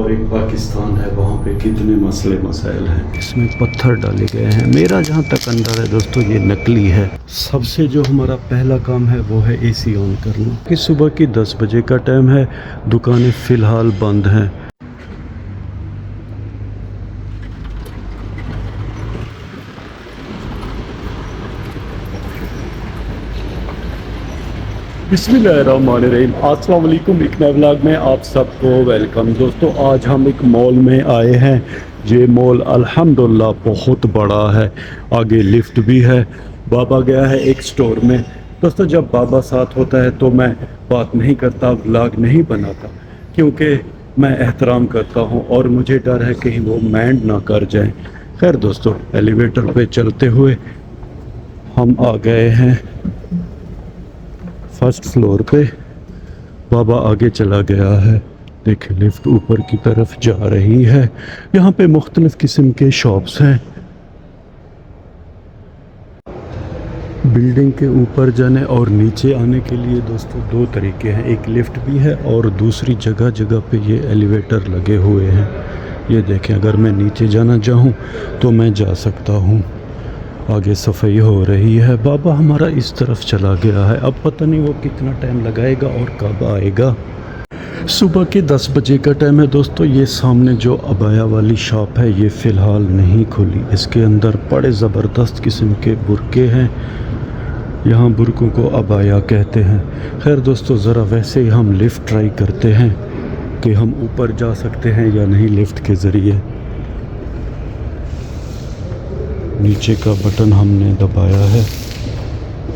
और एक पाकिस्तान है, वहाँ पे कितने मसले मसाइल हैं। इसमें पत्थर डाले गए हैं। मेरा जहाँ तक अंदाज़ा है दोस्तों ये नकली है। सबसे जो हमारा पहला काम है वो है एसी ऑन करना। कि सुबह की 10 बजे का टाइम है, दुकानें फ़िलहाल बंद हैं। बिस्मिल्लाहिर्रहमानिर्रहीम। अस्सलाम वालेकुम। एक नए व्लॉग में आप सबको वेलकम। दोस्तों आज हम एक मॉल में आए हैं। ये मॉल अल्हम्दुलिल्लाह बहुत बड़ा है, आगे लिफ्ट भी है। बाबा गया है एक स्टोर में। दोस्तों जब बाबा साथ होता है तो मैं बात नहीं करता, व्लॉग नहीं बनाता, क्योंकि मैं एहतराम करता हूँ और मुझे डर है कहीं वो माइंड ना कर जाए। खैर दोस्तों एलिवेटर पे चलते हुए हम आ गए हैं फर्स्ट फ्लोर पे। बाबा आगे चला गया है। देखिए लिफ्ट ऊपर की तरफ जा रही है। यहाँ पे मुख्तलिफ किस्म के शॉप्स हैं। बिल्डिंग के ऊपर जाने और नीचे आने के लिए दोस्तों दो तरीके हैं, एक लिफ्ट भी है और दूसरी जगह जगह पे ये एलिवेटर लगे हुए हैं। ये देखें, अगर मैं नीचे जाना चाहूँ तो मैं जा सकता हूँ। आगे सफाई हो रही है। बाबा हमारा इस तरफ चला गया है। अब पता नहीं वो कितना टाइम लगाएगा और कब आएगा। सुबह के 10 बजे का टाइम है दोस्तों। ये सामने जो अबाया वाली शॉप है ये फ़िलहाल नहीं खुली। इसके अंदर बड़े ज़बरदस्त किस्म के बुरके हैं। यहाँ बुरकों को अबाया कहते हैं। खैर दोस्तों ज़रा वैसे ही हम लिफ्ट ट्राई करते हैं कि हम ऊपर जा सकते हैं या नहीं लिफ्ट के ज़रिए। नीचे का बटन हमने दबाया है,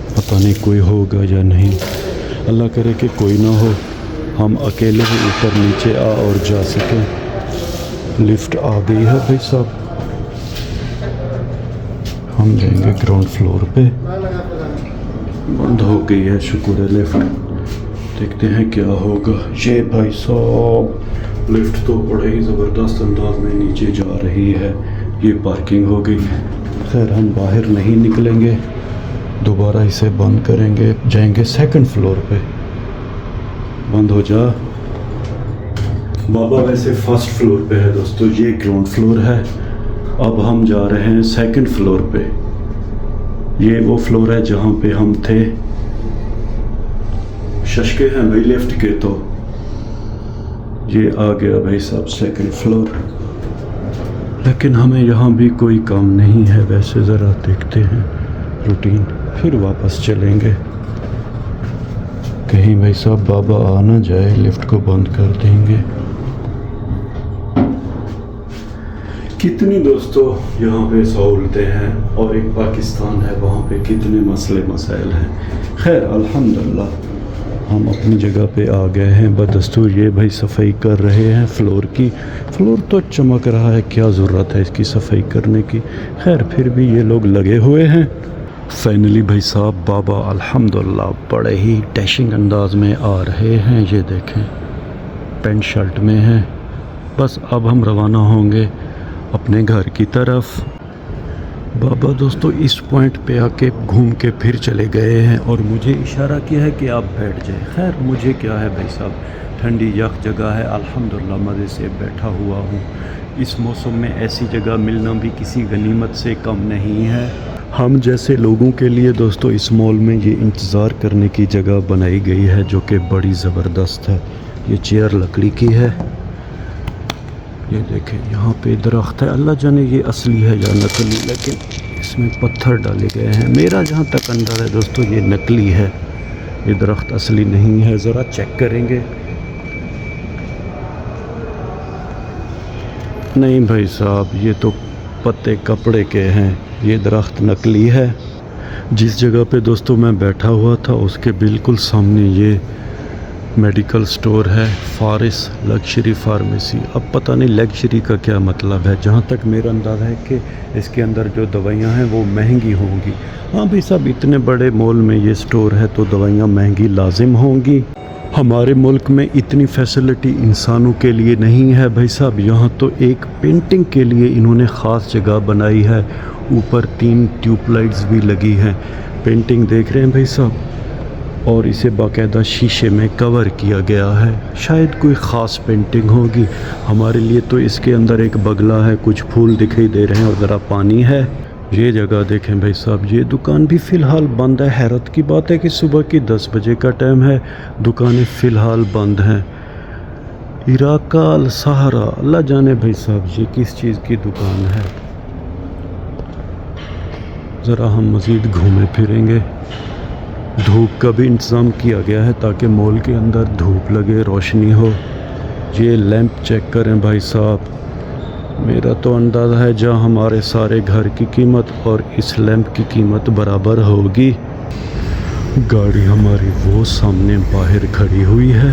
पता नहीं कोई होगा या नहीं। अल्लाह करे कि कोई ना हो, हम अकेले ही ऊपर नीचे आ और जा सकें। लिफ्ट आ गई है भाई साहब। हम जाएंगे ग्राउंड फ्लोर पे। बंद हो गई है, शुक्र है लिफ्ट। देखते हैं क्या होगा। ये भाई साहब लिफ्ट तो बड़े ही ज़बरदस्त अंदाज में नीचे जा रही है। ये पार्किंग हो गई। खैर हम बाहर नहीं निकलेंगे, दोबारा इसे बंद करेंगे, जाएंगे सेकंड फ्लोर पे। बंद हो जा। बाबा वैसे फर्स्ट फ्लोर पे है दोस्तों, ये ग्राउंड फ्लोर है। अब हम जा रहे हैं सेकंड फ्लोर पे। ये वो फ्लोर है जहाँ पे हम थे। शशके हैं भाई लिफ्ट के, तो ये आ गया भाई साहब सेकंड फ्लोर। लेकिन हमें यहाँ भी कोई काम नहीं है। वैसे ज़रा देखते हैं रूटीन, फिर वापस चलेंगे। कहीं भाई साहब बाबा आ ना जाए, लिफ्ट को बंद कर देंगे। कितनी दोस्तों यहाँ पे सहूलतें हैं और एक पाकिस्तान है, वहाँ पे कितने मसले मसाइल हैं। खैर अल्हम्दुलिल्लाह हम अपनी जगह पे आ गए हैं। बदस्तूर ये भाई सफाई कर रहे हैं फ्लोर की। फ्लोर तो चमक रहा है, क्या ज़रूरत है इसकी सफाई करने की। खैर फिर भी ये लोग लगे हुए हैं। फाइनली भाई साहब बाबा अल्हम्दुलिल्लाह बड़े ही डैशिंग अंदाज में आ रहे हैं। ये देखें पेंट शर्ट में हैं। बस अब हम रवाना होंगे अपने घर की तरफ। बाबा दोस्तों इस पॉइंट पे आके घूम के फिर चले गए हैं और मुझे इशारा किया है कि आप बैठ जाएं। खैर मुझे क्या है भाई साहब, ठंडी यख जगह है, अल्हम्दुलिल्लाह मज़े से बैठा हुआ हूँ। इस मौसम में ऐसी जगह मिलना भी किसी गनीमत से कम नहीं है। हम जैसे लोगों के लिए दोस्तों इस मॉल में ये इंतज़ार करने की जगह बनाई गई है जो कि बड़ी ज़बरदस्त है। ये चेयर लकड़ी की है। ये देखें यहाँ पे दरख्त है, अल्लाह जाने ये असली है या नकली, लेकिन इसमें पत्थर डाले गए हैं। मेरा जहाँ तक अंदाज़ा है दोस्तों ये नकली है, ये दरख्त असली नहीं है। ज़रा चेक करेंगे। नहीं भाई साहब ये तो पत्ते कपड़े के हैं, ये दरख्त नकली है। जिस जगह पे दोस्तों मैं बैठा हुआ था उसके बिल्कुल सामने ये मेडिकल स्टोर है, फारिस लग्जरी फार्मेसी। अब पता नहीं लग्जरी का क्या मतलब है। जहाँ तक मेरा अंदाज़ा है कि इसके अंदर जो दवाइयाँ हैं वो महंगी होंगी। हाँ भाई साहब इतने बड़े मॉल में ये स्टोर है तो दवाइयाँ महंगी लाजिम होंगी। हमारे मुल्क में इतनी फैसिलिटी इंसानों के लिए नहीं है भाई साहब। यहाँ तो एक पेंटिंग के लिए इन्होंने ख़ास जगह बनाई है। ऊपर 3 ट्यूबलाइट्स भी लगी हैं। पेंटिंग देख रहे हैं भाई साहब, और इसे बाकायदा शीशे में कवर किया गया है। शायद कोई ख़ास पेंटिंग होगी। हमारे लिए तो इसके अंदर एक बगला है, कुछ फूल दिखाई दे रहे हैं और ज़रा पानी है। ये जगह देखें भाई साहब, ये दुकान भी फ़िलहाल बंद है। हैरत की बात है कि सुबह की 10 बजे का टाइम है, दुकानें फ़िलहाल बंद हैं। इराक का अल सहारा, अल्लाह जाने भाई साहब ये किस चीज़ की दुकान है। ज़रा हम मज़ीद घूमे फिरेंगे। धूप का भी इंतज़ाम किया गया है ताकि मॉल के अंदर धूप लगे, रोशनी हो। ये लैंप चेक करें भाई साहब, मेरा तो अंदाज़ा है जहाँ हमारे सारे घर की कीमत और इस लैंप की कीमत बराबर होगी। गाड़ी हमारी वो सामने बाहर खड़ी हुई है।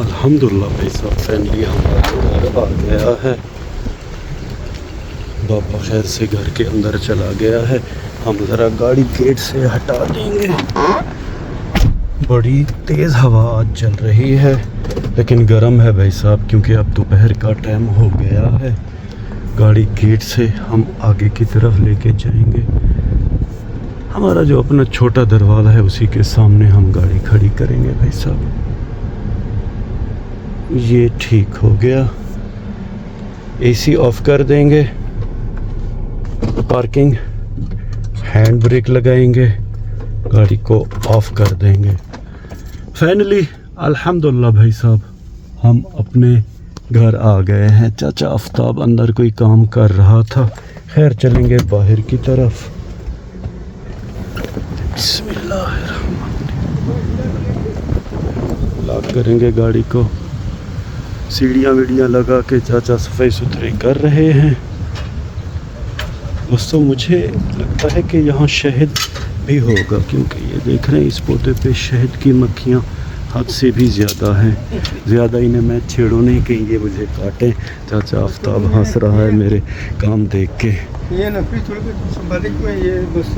अल्हम्दुलिल्लाह भाई साहब, फैमिली हमारा घर आ गया है। बाबा खैर से घर के अंदर चला गया है। हम ज़रा गाड़ी गेट से हटा देंगे। बड़ी तेज़ हवा आज चल रही है, लेकिन गर्म है भाई साहब, क्योंकि अब दोपहर का टाइम हो गया है। गाड़ी गेट से हम आगे की तरफ लेके जाएंगे। हमारा जो अपना छोटा दरवाज़ा है उसी के सामने हम गाड़ी खड़ी करेंगे भाई साहब। ये ठीक हो गया। एसी ऑफ कर देंगे, पार्किंग हैंड ब्रेक लगाएंगे, गाड़ी को ऑफ कर देंगे। फाइनली अल्हम्दुलिल्लाह भाई साहब, हम अपने घर आ गए हैं। चाचा आफ्ताब अंदर कोई काम कर रहा था। खैर चलेंगे बाहर की तरफ। लॉक करेंगे गाड़ी को। सीढ़ियाँ वीढ़ियाँ लगा के चाचा सफाई सुथरी कर रहे हैं। दोस्तों मुझे लगता है कि यहाँ शहद भी होगा, क्योंकि ये देख रहे हैं इस पौधे पे शहद की मक्खियाँ हद से भी ज़्यादा हैं। ज़्यादा इन्हें मैं छेड़ो नहीं, कहीं ये मुझे काटें। चाचा आफ्ताब हंस रहा है मेरे काम देख के। ये ना फिर थोड़ी संपादक में ये बस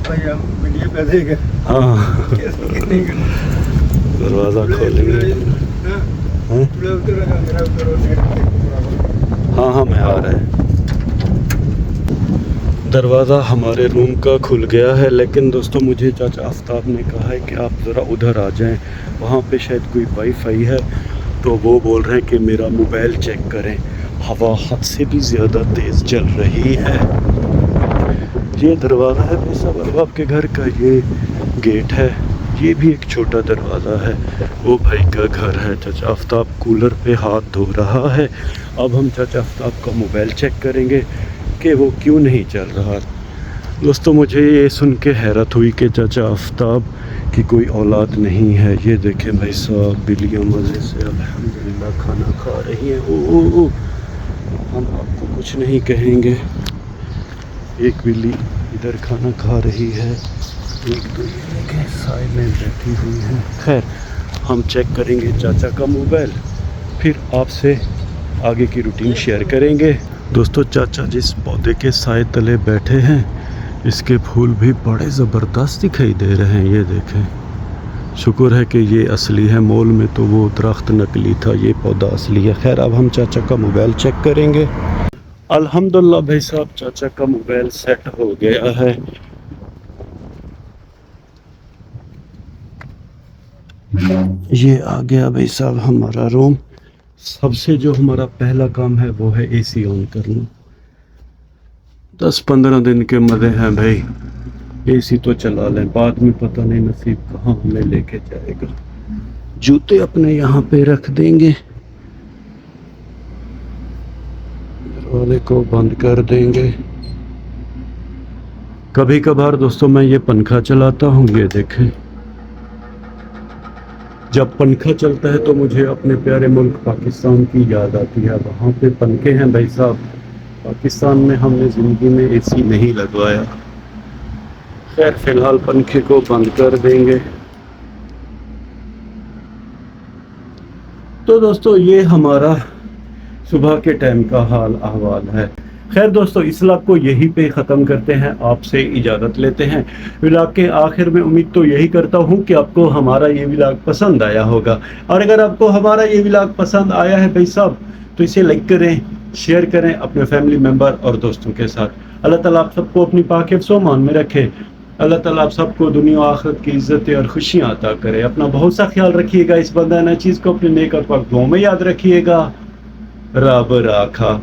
भैया मीडिया पे देगा। हाँ, दरवाज़ा खोलेंगे। हाँ हाँ मैं आ रहा है। दरवाज़ा हमारे रूम का खुल गया है, लेकिन दोस्तों मुझे चाचा आफ्ताब ने कहा है कि आप ज़रा उधर आ जाएं, वहाँ पे शायद कोई वाईफाई है। तो वो बोल रहे हैं कि मेरा मोबाइल चेक करें। हवा हद से भी ज़्यादा तेज़ चल रही है। ये दरवाज़ा है भाई साहब अरबाब के घर का, ये गेट है। ये भी एक छोटा दरवाज़ा है। वो भाई का घर है। चाचा आफ्ताब कूलर पे हाथ धो रहा है। अब हम चाचा आफ्ताब का मोबाइल चेक करेंगे कि वो क्यों नहीं चल रहा। दोस्तों मुझे ये सुन के हैरत हुई कि चाचा आफ्ताब की कोई औलाद नहीं है। ये देखें भाई साहब, बिल्लियाँ मज़े से अल्हम्दुलिल्लाह खाना खा रही हैं। ओ हम आपको कुछ नहीं कहेंगे। एक बिल्ली इधर खाना खा रही है, एक तो ये साइड में बैठी हुई है। खैर हम चेक करेंगे चाचा का मोबाइल, फिर आपसे आगे की रूटीन शेयर करेंगे। दोस्तों चाचा जिस पौधे के साए तले बैठे हैं, इसके फूल भी बड़े ज़बरदस्त दिखाई दे रहे हैं। ये देखें, शुक्र है कि ये असली है। मॉल में तो वो दरख्त नकली था, ये पौधा असली है। खैर अब हम चाचा का मोबाइल चेक करेंगे। अल्हम्दुलिल्लाह भाई साहब, चाचा का मोबाइल सेट हो गया है। ये आ गया भाई साहब हमारा रूम। सबसे जो हमारा पहला काम है वो है एसी ऑन करना। 10-15 दिन के मज़े हैं भाई। एसी तो चला लें, बाद में पता नहीं नसीब कहाँ हमें लेके जाएगा। जूते अपने यहाँ पे रख देंगे, दरवाजे को बंद कर देंगे। कभी कभार दोस्तों मैं ये पंखा चलाता हूँ। ये देखें, जब पंखा चलता है तो मुझे अपने प्यारे मुल्क पाकिस्तान की याद आती है। वहाँ पे पंखे हैं भाई साहब। पाकिस्तान में हमने ज़िंदगी में एसी नहीं लगवाया। खैर फ़िलहाल पंखे को बंद कर देंगे। तो दोस्तों ये हमारा सुबह के टाइम का हाल अहवाल है। खैर दोस्तों इस व्लॉग को यहीं पे ख़त्म करते हैं, आपसे इजाज़त लेते हैं। व्लॉग के आखिर में उम्मीद तो यही करता हूँ कि आपको हमारा ये व्लॉग पसंद आया होगा। और अगर आपको हमारा ये व्लॉग पसंद आया है भाई साहब, तो इसे लाइक करें, शेयर करें अपने फैमिली मेम्बर और दोस्तों के साथ। अल्लाह ताला आप सबको अपनी पाक हिफ्ज़-ओ-मान में रखे। अल्लाह ताला आप सबको दुनिया और आखिरत की इज्जतें और खुशियाँ अता करे। अपना बहुत सा ख्याल रखिएगा, इस बंदा ना चीज़ को अपने नेक और पाक दुआओं में याद रखिएगा। रब राखा।